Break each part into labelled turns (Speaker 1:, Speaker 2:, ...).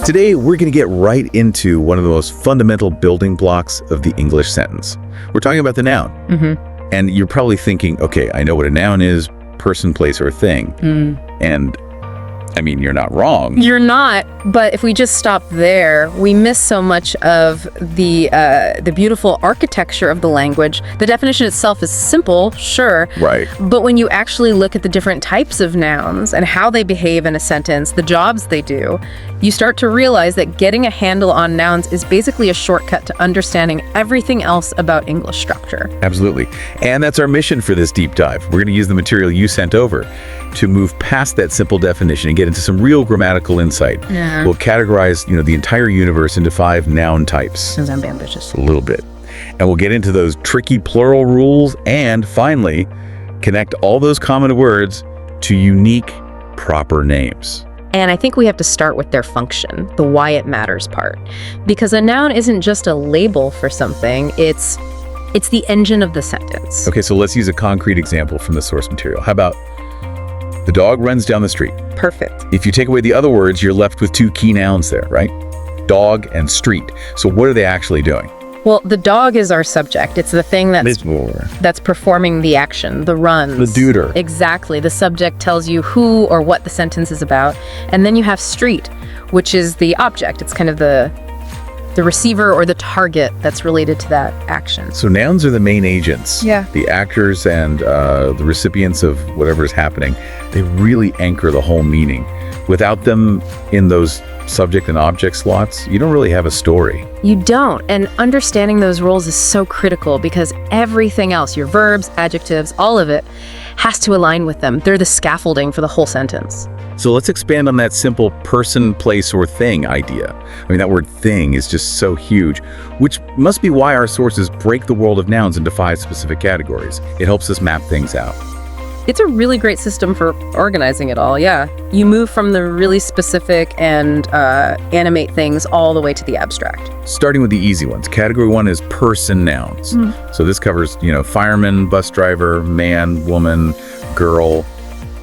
Speaker 1: Today, we're going to get right into one of the most fundamental building blocks of the English sentence. We're talking about the noun. And you're probably thinking, okay, I know what a noun is, person, place, or thing. And I mean, you're not wrong.
Speaker 2: You're not, but if we just stop there, we miss so much of the beautiful architecture of the language. The definition itself is simple, sure.
Speaker 1: Right.
Speaker 2: But when you actually look at the different types of nouns and how they behave in a sentence, the jobs they do, you start to realize that getting a handle on nouns is basically a shortcut to understanding everything else about English structure.
Speaker 1: Absolutely. And that's our mission for this deep dive. We're going to use the material you sent over to move past that simple definition and get into some real grammatical insight. We'll categorize, the entire universe into 5 noun types.
Speaker 2: Sounds ambitious.
Speaker 1: A little bit. And we'll get into those tricky plural rules and finally connect all those common words to unique, proper names.
Speaker 2: And I think we have to start with their function, the why it matters part. Because a noun isn't just a label for something, it's the engine of the sentence.
Speaker 1: Okay, so let's use a concrete example from the source material. How about the dog runs down the street?
Speaker 2: Perfect.
Speaker 1: If you take away the other words, you're left with 2 key nouns there, right? Dog and street. So what are they actually doing?
Speaker 2: Well, the dog is our subject. It's the thing that's performing the action, the runs.
Speaker 1: The duder.
Speaker 2: Exactly. The subject tells you who or what the sentence is about. And then you have street, which is the object. It's kind of the receiver or the target that's related to that action.
Speaker 1: So nouns are the main agents.
Speaker 2: Yeah.
Speaker 1: The actors and the recipients of whatever is happening, they really anchor the whole meaning. Without them in those subject and object slots, you don't really have a story.
Speaker 2: You don't. And understanding those roles is so critical because everything else, your verbs, adjectives, all of it, has to align with them. They're the scaffolding for the whole sentence.
Speaker 1: So let's expand on that simple person, place, or thing idea. I mean, that word thing is just so huge, which must be why our sources break the world of nouns into 5 specific categories. It helps us map things out.
Speaker 2: It's a really great system for organizing it all, yeah. You move from the really specific and animate things all the way to the abstract.
Speaker 1: Starting with the easy ones. Category 1 is person nouns. So this covers, fireman, bus driver, man, woman, girl.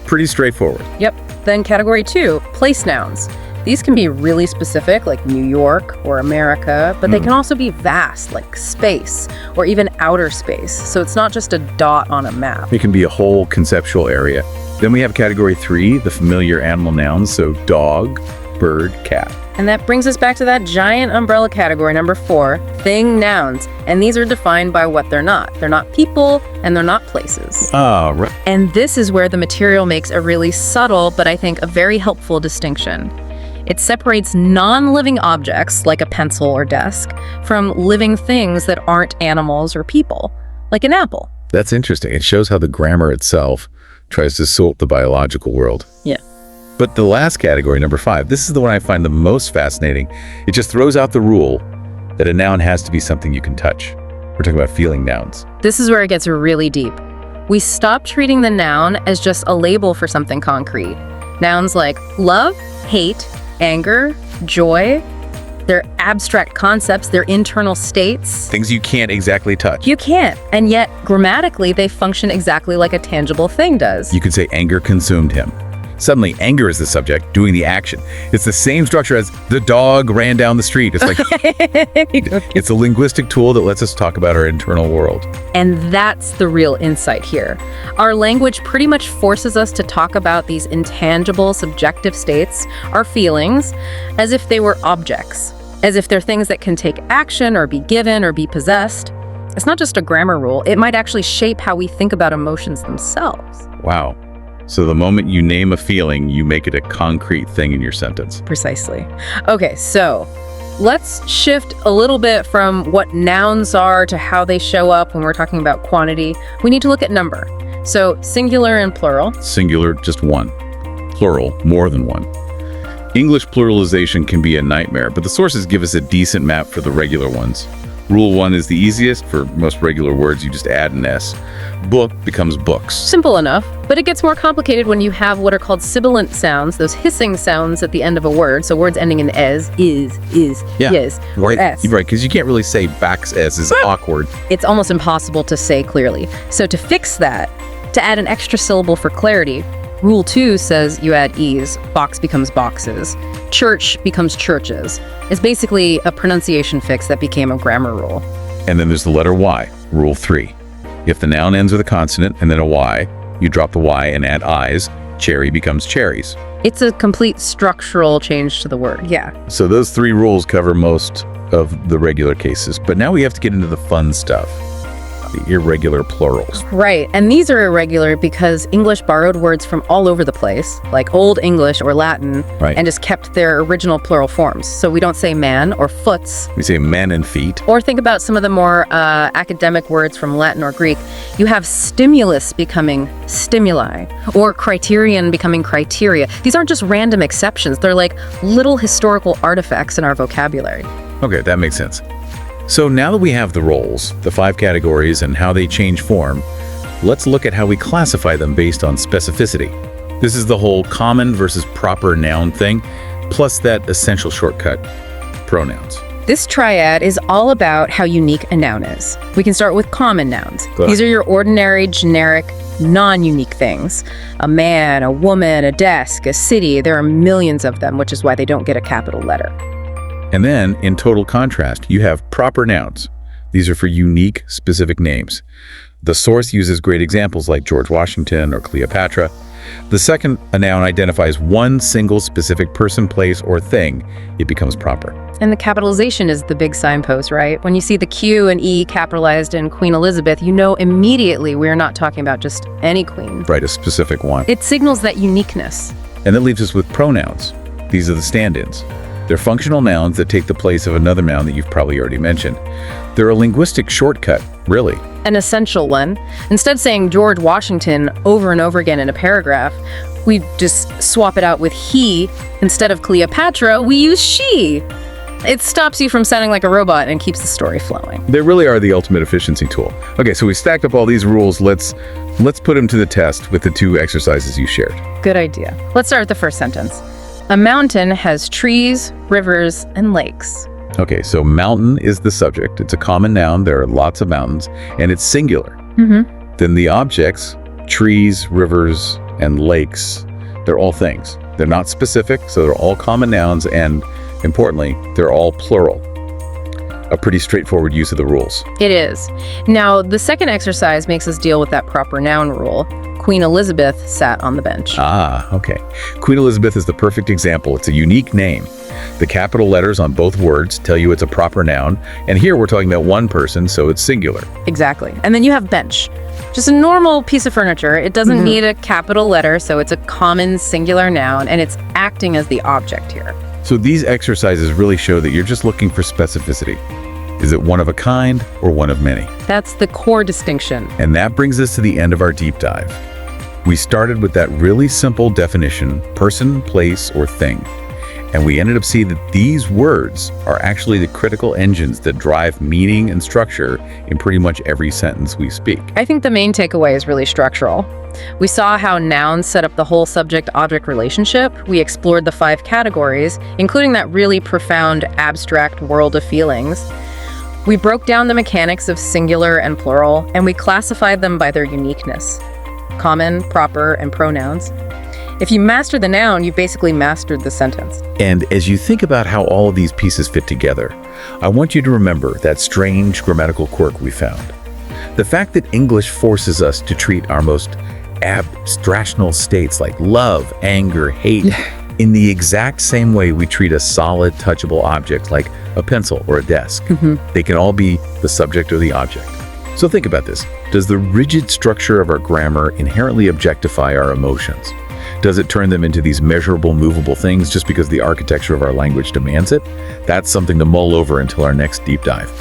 Speaker 1: Pretty straightforward.
Speaker 2: Yep. Then category 2, place nouns. These can be really specific, like New York or America, but they can also be vast, like space or even outer space. So it's not just a dot on a map.
Speaker 1: It can be a whole conceptual area. Then we have category 3, the familiar animal nouns, so dog, bird, cat.
Speaker 2: And that brings us back to that giant umbrella category, number 4, thing nouns. And these are defined by what they're not. They're not people and they're not places.
Speaker 1: Ah, right.
Speaker 2: And this is where the material makes a really subtle, but I think a very helpful distinction. It separates non-living objects, like a pencil or desk, from living things that aren't animals or people, like an apple.
Speaker 1: That's interesting. It shows how the grammar itself tries to sort the biological world.
Speaker 2: Yeah.
Speaker 1: But the last category, number 5, this is the one I find the most fascinating. It just throws out the rule that a noun has to be something you can touch. We're talking about feeling nouns.
Speaker 2: This is where it gets really deep. We stop treating the noun as just a label for something concrete. Nouns like love, hate, anger, joy, they're abstract concepts, they're internal states.
Speaker 1: Things you can't exactly touch.
Speaker 2: You can't, and yet grammatically they function exactly like a tangible thing does.
Speaker 1: You could say anger consumed him. Suddenly, anger is the subject doing the action. It's the same structure as the dog ran down the street. It's like, it's a linguistic tool that lets us talk about our internal world.
Speaker 2: And that's the real insight here. Our language pretty much forces us to talk about these intangible, subjective states, our feelings, as if they were objects, as if they're things that can take action or be given or be possessed. It's not just a grammar rule. It might actually shape how we think about emotions themselves.
Speaker 1: Wow. So the moment you name a feeling, you make it a concrete thing in your sentence.
Speaker 2: Precisely. Okay, so let's shift a little bit from what nouns are to how they show up when we're talking about quantity. We need to look at number. So singular and plural.
Speaker 1: Singular, just one. Plural, more than one. English pluralization can be a nightmare, but the sources give us a decent map for the regular ones. Rule 1 is the easiest. For most regular words, you just add an S. Book becomes books.
Speaker 2: Simple enough, but it gets more complicated when you have what are called sibilant sounds, those hissing sounds at the end of a word. So words ending in es, is, yes, or
Speaker 1: right.
Speaker 2: s.
Speaker 1: Right, because you can't really say backs S is awkward.
Speaker 2: It's almost impossible to say clearly. So to fix that, to add an extra syllable for clarity, Rule 2 says you add e's, box becomes boxes, church becomes churches. It's basically a pronunciation fix that became a grammar rule.
Speaker 1: And then there's the letter Y, Rule 3. If the noun ends with a consonant and then a Y, you drop the Y and add I's. Cherry becomes cherries.
Speaker 2: It's a complete structural change to the word, yeah.
Speaker 1: So those 3 rules cover most of the regular cases. But now we have to get into the fun stuff. The irregular plurals.
Speaker 2: Right, and these are irregular because English borrowed words from all over the place, like Old English or Latin,
Speaker 1: Right.
Speaker 2: and just kept their original plural forms. So we don't say man or foots.
Speaker 1: We say man and feet.
Speaker 2: Or think about some of the more academic words from Latin or Greek. You have stimulus becoming stimuli, or criterion becoming criteria. These aren't just random exceptions. They're like little historical artifacts in our vocabulary.
Speaker 1: Okay, that makes sense. So now that we have the roles, the 5 categories, and how they change form, let's look at how we classify them based on specificity. This is the whole common versus proper noun thing, plus that essential shortcut, pronouns.
Speaker 2: This triad is all about how unique a noun is. We can start with common nouns.
Speaker 1: Good.
Speaker 2: These are your ordinary, generic, non-unique things. A man, a woman, a desk, a city. There are millions of them, which is why they don't get a capital letter.
Speaker 1: And then, in total contrast, you have proper nouns. These are for unique, specific names. The source uses great examples like George Washington or Cleopatra. The second, a noun identifies one single specific person, place, or thing. It becomes proper.
Speaker 2: And the capitalization is the big signpost, right? When you see the Q and E capitalized in Queen Elizabeth, you know immediately we're not talking about just any queen.
Speaker 1: Right, a specific one.
Speaker 2: It signals that uniqueness.
Speaker 1: And that leaves us with pronouns. These are the stand-ins. They're functional nouns that take the place of another noun that you've probably already mentioned. They're a linguistic shortcut, really.
Speaker 2: An essential one. Instead of saying George Washington over and over again in a paragraph, we just swap it out with he. Instead of Cleopatra, we use she. It stops you from sounding like a robot and keeps the story flowing.
Speaker 1: They really are the ultimate efficiency tool. Okay, so we stacked up all these rules. Let's put them to the test with the 2 exercises you shared.
Speaker 2: Good idea. Let's start with the first sentence. A mountain has trees, rivers, and lakes.
Speaker 1: Okay, so mountain is the subject. It's a common noun. There are lots of mountains, and it's singular. Then the objects, trees, rivers, and lakes, they're all things. They're not specific, so they're all common nouns, and importantly, they're all plural. A pretty straightforward use of the rules.
Speaker 2: It is. Now, the second exercise makes us deal with that proper noun rule. Queen Elizabeth sat on the bench.
Speaker 1: Ah, okay. Queen Elizabeth is the perfect example. It's a unique name. The capital letters on both words tell you it's a proper noun, and here we're talking about one person, so it's singular.
Speaker 2: Exactly. And then you have bench. Just a normal piece of furniture. It doesn't need a capital letter, so it's a common singular noun, and it's acting as the object here.
Speaker 1: So these exercises really show that you're just looking for specificity. Is it one of a kind or one of many?
Speaker 2: That's the core distinction.
Speaker 1: And that brings us to the end of our deep dive. We started with that really simple definition, person, place, or thing. And we ended up seeing that these words are actually the critical engines that drive meaning and structure in pretty much every sentence we speak.
Speaker 2: I think the main takeaway is really structural. We saw how nouns set up the whole subject-object relationship. We explored the 5 categories, including that really profound abstract world of feelings. We broke down the mechanics of singular and plural, and we classified them by their uniqueness. Common, proper, and pronouns. If you master the noun, you've basically mastered the sentence.
Speaker 1: And as you think about how all of these pieces fit together, I want you to remember that strange grammatical quirk we found. The fact that English forces us to treat our most abstractional states like love, anger, hate, in the exact same way we treat a solid, touchable object like a pencil or a desk. They can all be the subject or the object. So think about this. Does the rigid structure of our grammar inherently objectify our emotions? Does it turn them into these measurable, movable things just because the architecture of our language demands it? That's something to mull over until our next deep dive.